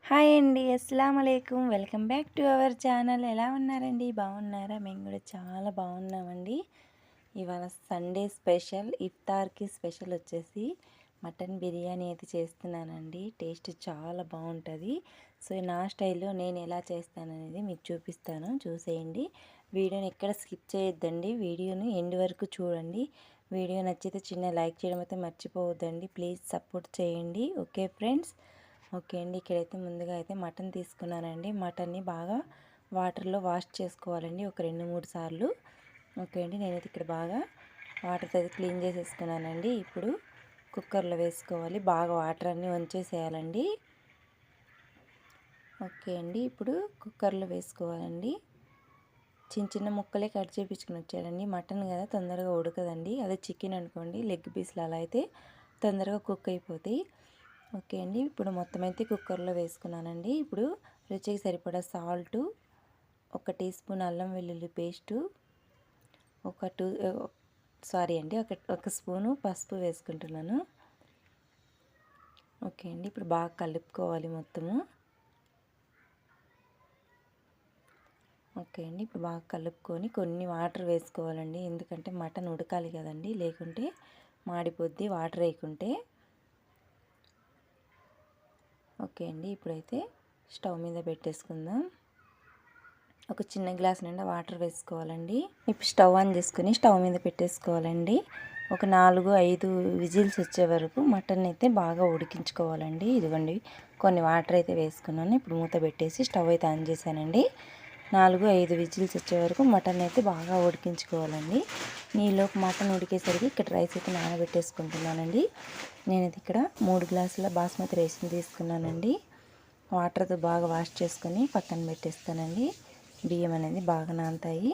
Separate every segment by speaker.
Speaker 1: Hi అండి. అస్సలాముఅలైకుం. Welcome back to our channel. ఎలా ఉన్నారండి? బాగున్నారా? మేము కూడా చాలా బాగున్నామండి. ఇవాళ సండే స్పెషల్ ఇఫ్తార్కి స్పెషల్ వచ్చేసి మటన్ బిర్యానీ అయితే చేస్తున్నానండి. టేస్ట్ చాలా బాగుంటుంది. సో నా స్టైల్లో నేను ఎలా చేస్తాననేది మీకు చూపిస్తాను, చూసేయండి. వీడియోని ఎక్కడ స్కిప్ చేయొద్దండి. వీడియోని ఎండ్ వరకు చూడండి. వీడియో నచ్చితే చిన్న లైక్ చేయడం అయితే మర్చిపోవద్దండి. ప్లీజ్ సపోర్ట్ చేయండి. Okay friends. ఓకే అండి. ఇక్కడైతే ముందుగా అయితే మటన్ తీసుకున్నానండి. మటన్ని బాగా వాటర్లో వాష్ చేసుకోవాలండి ఒక 2-3 సార్లు. ఓకే అండి. నేనైతే ఇక్కడ బాగా వాటర్తో అయితే క్లీన్ చేసేసుకున్నానండి. ఇప్పుడు కుక్కర్లో వేసుకోవాలి. బాగా వాటర్ అన్నీ వంచేసేయాలండి. ఓకే అండి. ఇప్పుడు కుక్కర్లో వేసుకోవాలండి. చిన్న చిన్న ముక్కలే కట్ చేయించుకుని వచ్చారండి. మటన్ కదా తొందరగా ఉడకదండి. అదే చికెన్ అనుకోండి, లెగ్ పీస్లు అలా అయితే తొందరగా కుక్ అయిపోతాయి. ఓకే అండి. ఇప్పుడు మొత్తం అయితే కుక్కర్లో వేసుకున్నానండి. ఇప్పుడు రుచికి సరిపడా సాల్టు, 1 టీ స్పూన్ అల్లం వెల్లుల్లి పేస్టు, ఒక స్పూను పసుపు వేసుకుంటున్నాను. ఓకే అండి. ఇప్పుడు బాగా కలుపుకోవాలి మొత్తము. ఓకే అండి. ఇప్పుడు బాగా కలుపుకొని కొన్ని వాటర్ వేసుకోవాలండి. ఎందుకంటే మటన్ ఉడకాలి కదండి, లేకుంటే మాడిపోద్ది వాటర్ వేయకుంటే. ఓకే అండి. ఇప్పుడైతే స్టవ్ మీద పెట్టేసుకుందాం. ఒక చిన్న గ్లాస్ నిండా వాటర్ వేసుకోవాలండి. ఇప్పుడు స్టవ్ ఆన్ చేసుకుని స్టవ్ మీద పెట్టేసుకోవాలండి. ఒక 4-5 విజిల్స్ వచ్చే వరకు మటన్ అయితే బాగా ఉడికించుకోవాలండి. ఇదిగోండి కొన్ని వాటర్ అయితే వేసుకున్నాను. ఇప్పుడు మూత పెట్టేసి స్టవ్ అయితే ఆన్ చేశానండి. 4-5 విజిల్స్ వచ్చే వరకు మటన్ అయితే బాగా ఉడికించుకోవాలండి. నీలోపు మటన్ ఉడికేసరికి ఇక్కడ రైస్ అయితే నానబెట్టేసుకుంటున్నానండి. నేనైతే ఇక్కడ 3 గ్లాసుల బాస్మతి రైస్ని తీసుకున్నానండి. వాటర్తో బాగా వాష్ చేసుకొని పక్కన పెట్టేస్తానండి. బియ్యం అనేది బాగా నానుతాయి.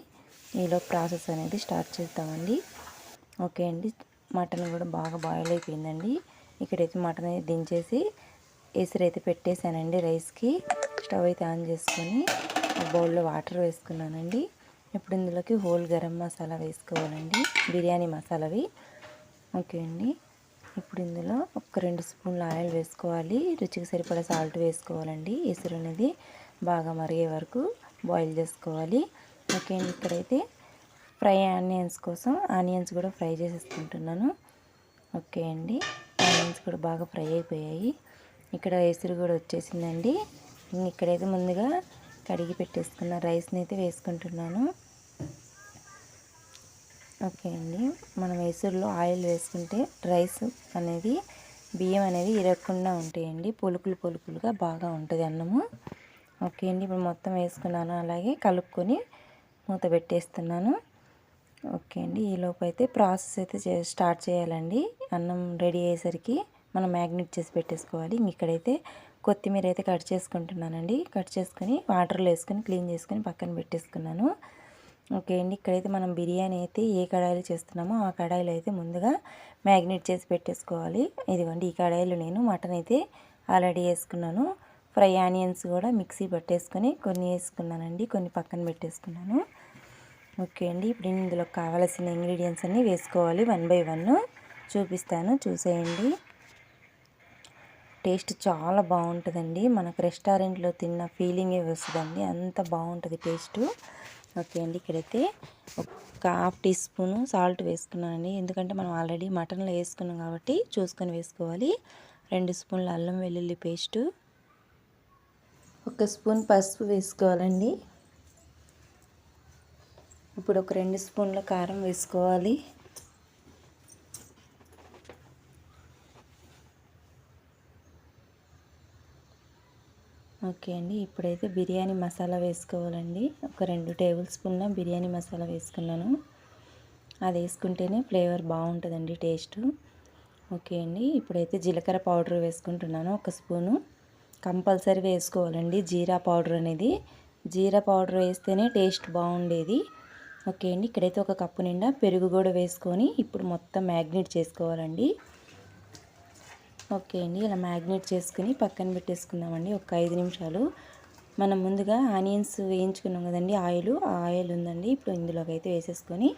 Speaker 1: ఈలో ప్రాసెస్ అనేది స్టార్ట్ చేద్దామండి. ఓకే అండి. మటన్ కూడా బాగా బాయిల్ అయిపోయిందండి. ఇక్కడైతే మటన్ అయితే దించేసి ఎసురైతే పెట్టేశానండి రైస్కి. స్టవ్ అయితే ఆన్ చేసుకొని ఒక బౌల్లో వాటర్ వేసుకున్నానండి. ఇప్పుడు ఇందులోకి హోల్ గరం మసాలా వేసుకోవాలండి, బిర్యానీ మసాలావి. ఓకే అండి. ఇప్పుడు ఇందులో ఒక 2 స్పూన్ల ఆయిల్ వేసుకోవాలి. రుచికి సరిపడా సాల్ట్ వేసుకోవాలండి. ఎసురు అనేది బాగా మరిగే వరకు బాయిల్ చేసుకోవాలి. ఓకే అండి. ఇక్కడైతే ఫ్రై ఆనియన్స్ కోసం ఆనియన్స్ కూడా ఫ్రై చేసేసుకుంటున్నాను. ఓకే అండి. ఆనియన్స్ కూడా బాగా ఫ్రై అయిపోయాయి. ఇక్కడ ఎసురు కూడా వచ్చేసిందండి. ఇక్కడైతే ముందుగా కడిగి పెట్టేసుకున్న రైస్ని అయితే వేసుకుంటున్నాను. ఓకే అండి. మనం ఎసురులో ఆయిల్ వేసుకుంటే రైస్ అనేది బియ్యం అనేది ఇరగకుండా ఉంటాయండి. పొలుకులుగా బాగా ఉంటుంది అన్నము. ఓకే అండి. ఇప్పుడు మొత్తం వేసుకున్నాను. అలాగే కలుపుకొని మూత పెట్టేస్తున్నాను. ఓకే అండి. ఈలోపు అయితే ప్రాసెస్ అయితే స్టార్ట్ చేయాలండి. అన్నం రెడీ అయ్యేసరికి మనం మ్యాగ్నెట్ చేసి పెట్టేసుకోవాలి. ఇక్కడైతే కొత్తిమీర అయితే కట్ చేసుకుంటున్నానండి. కట్ చేసుకొని వాటర్లో వేసుకొని క్లీన్ చేసుకొని పక్కన పెట్టేసుకున్నాను. ఓకే అండి. ఇక్కడైతే మనం బిర్యానీ అయితే ఏ కడాయిలో చేస్తున్నామో ఆ కడాయిలో అయితే ముందుగా మ్యాగ్నెట్ చేసి పెట్టేసుకోవాలి. ఇదిగోండి ఈ కడాయిలో నేను మటన్ అయితే ఆల్రెడీ వేసుకున్నాను. ఫ్రై ఆనియన్స్ కూడా మిక్సీ పట్టేసుకొని కొన్ని వేసుకున్నానండి, కొన్ని పక్కన పెట్టేసుకున్నాను. ఓకే అండి. ఇప్పుడు ఇందులో కావాల్సిన ఇంగ్రీడియంట్స్ అన్నీ వేసుకోవాలి. 1 బై 1 చూపిస్తాను, చూసేయండి. టేస్ట్ చాలా బాగుంటుందండి. మనకు రెస్టారెంట్లో తిన్న ఫీలింగే వస్తుందండి, అంత బాగుంటుంది టేస్ట్. ఓకే అండి. ఇక్కడైతే ఒక 1/2 టీ స్పూను సాల్ట్ వేసుకున్నానండి. ఎందుకంటే మనం ఆల్రెడీ మటన్లో వేసుకున్నాం కాబట్టి చూసుకొని వేసుకోవాలి. 2 స్పూన్ల అల్లం వెల్లుల్లి పేస్టు, 1 స్పూన్ పసుపు వేసుకోవాలండి. ఇప్పుడు ఒక 2 స్పూన్ల కారం వేసుకోవాలి. ఓకే అండి. ఇప్పుడైతే బిర్యానీ మసాలా వేసుకోవాలండి. ఒక 2 టేబుల్ స్పూన్ల బిర్యానీ మసాలా వేసుకున్నాను. అది వేసుకుంటేనే ఫ్లేవర్ బాగుంటుందండి టేస్ట్. ఓకే అండి. ఇప్పుడైతే జీలకర్ర పౌడర్ వేసుకుంటున్నాను 1 స్పూను. కంపల్సరీ వేసుకోవాలండి జీరా పౌడర్ అనేది. జీరా పౌడర్ వేస్తేనే టేస్ట్ బాగుండేది. ఓకే అండి. ఇక్కడైతే 1 కప్పు నిండా పెరుగు కూడా వేసుకొని ఇప్పుడు మొత్తం మ్యాగ్నేట్ చేసుకోవాలండి. ఓకే అండి. ఇలా మ్యాగ్నేట్ చేసుకుని పక్కన పెట్టేసుకుందామండి ఒక 5 నిమిషాలు. మనం ముందుగా ఆనియన్స్ వేయించుకున్నాం కదండి, ఆ ఆయిల్ ఉందండి. ఇప్పుడు ఇందులోకి అయితే వేసేసుకొని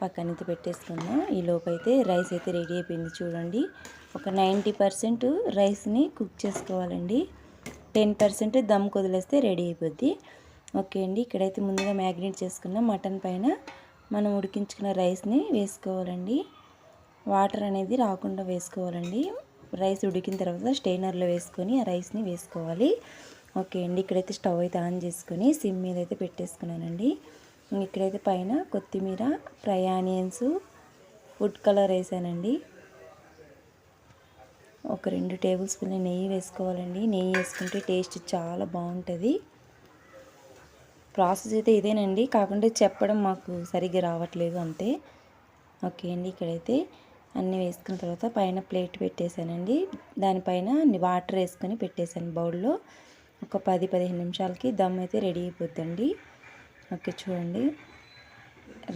Speaker 1: పక్కనైతే పెట్టేసుకుందాం. ఈ లోపైతే రైస్ అయితే రెడీ అయిపోయింది చూడండి. ఒక 90% రైస్ని కుక్ చేసుకోవాలండి. 10% దమ్ వదిలేస్తే రెడీ అయిపోద్ది. ఓకే అండి, ఇక్కడైతే ముందుగా మ్యాగ్నేట్ చేసుకున్న మటన్ పైన మనం ఉడికించుకున్న రైస్ని వేసుకోవాలండి. వాటర్ అనేది రాకుండా వేసుకోవాలండి. రైస్ ఉడికిన తర్వాత స్టెయినర్లో వేసుకొని ఆ రైస్ని వేసుకోవాలి. ఓకే అండి, ఇక్కడైతే స్టవ్ అయితే ఆన్ చేసుకొని సిమ్ మీద అయితే పెట్టేసుకున్నానండి. ఇక్కడైతే పైన కొత్తిమీర, ఫ్రై ఆనియన్స్, ఫుడ్ కలర్ వేసానండి. ఒక 2 టేబుల్ స్పూన్ల నెయ్యి వేసుకోవాలండి. నెయ్యి వేసుకుంటే టేస్ట్ చాలా బాగుంటుంది. ప్రాసెస్ అయితే ఇదేనండి, కాకుండా చెప్పడం మాకు సరిగ్గా రావట్లేదు అంతే. ఓకే అండి, ఇక్కడైతే అన్నీ వేసుకున్న తర్వాత పైన ప్లేట్ పెట్టేశానండి. దానిపైన వాటర్ వేసుకొని పెట్టేశాను బౌల్లో. ఒక 10-15 నిమిషాలకి దమ్ అయితే రెడీ అయిపోద్దండి. ఓకే చూడండి,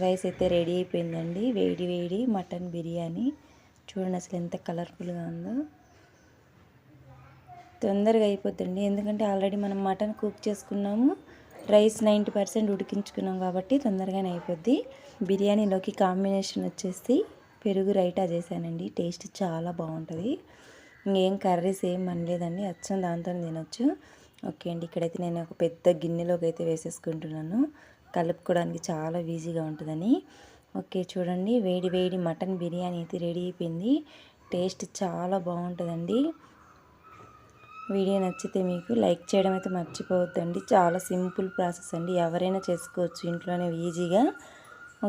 Speaker 1: రైస్ అయితే రెడీ అయిపోయిందండి. వేడి వేడి మటన్ బిర్యానీ చూడండి అసలు ఎంత కలర్ఫుల్గా ఉందో. తొందరగా అయిపోద్దండి, ఎందుకంటే ఆల్రెడీ మనం మటన్ కుక్ చేసుకున్నాము, రైస్ 90% ఉడికించుకున్నాం కాబట్టి తొందరగానే అయిపోద్ది. బిర్యానీలోకి కాంబినేషన్ వచ్చేసి పెరుగు రైతా చేశానండి. టేస్ట్ చాలా బాగుంటుంది. ఇంకేం కర్రీస్ ఏం అనలేదండి, అచ్చం దాంతో తినొచ్చు. ఓకే అండి, ఇక్కడైతే నేను ఒక పెద్ద గిన్నెలోకి అయితే వేసేసుకుంటున్నాను, కలుపుకోవడానికి చాలా ఈజీగా ఉంటుందని. ఓకే చూడండి, వేడి వేడి మటన్ బిర్యానీ అయితే రెడీ అయిపోయింది. టేస్ట్ చాలా బాగుంటుందండి. వీడియో నచ్చితే మీకు లైక్ చేయడం అయితే మర్చిపోవద్దండి. చాలా సింపుల్ ప్రాసెస్ అండి, ఎవరైనా చేసుకోవచ్చు ఇంట్లోనే ఈజీగా.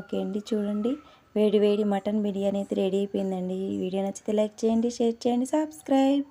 Speaker 1: ఓకే అండి, చూడండి వేడి వేడి మటన్ బిర్యానీ అయితే రెడీ అయిపోయిందండి. వీడియో నచ్చితే లైక్ చేయండి, షేర్ చేయండి, సబ్స్క్రైబ్.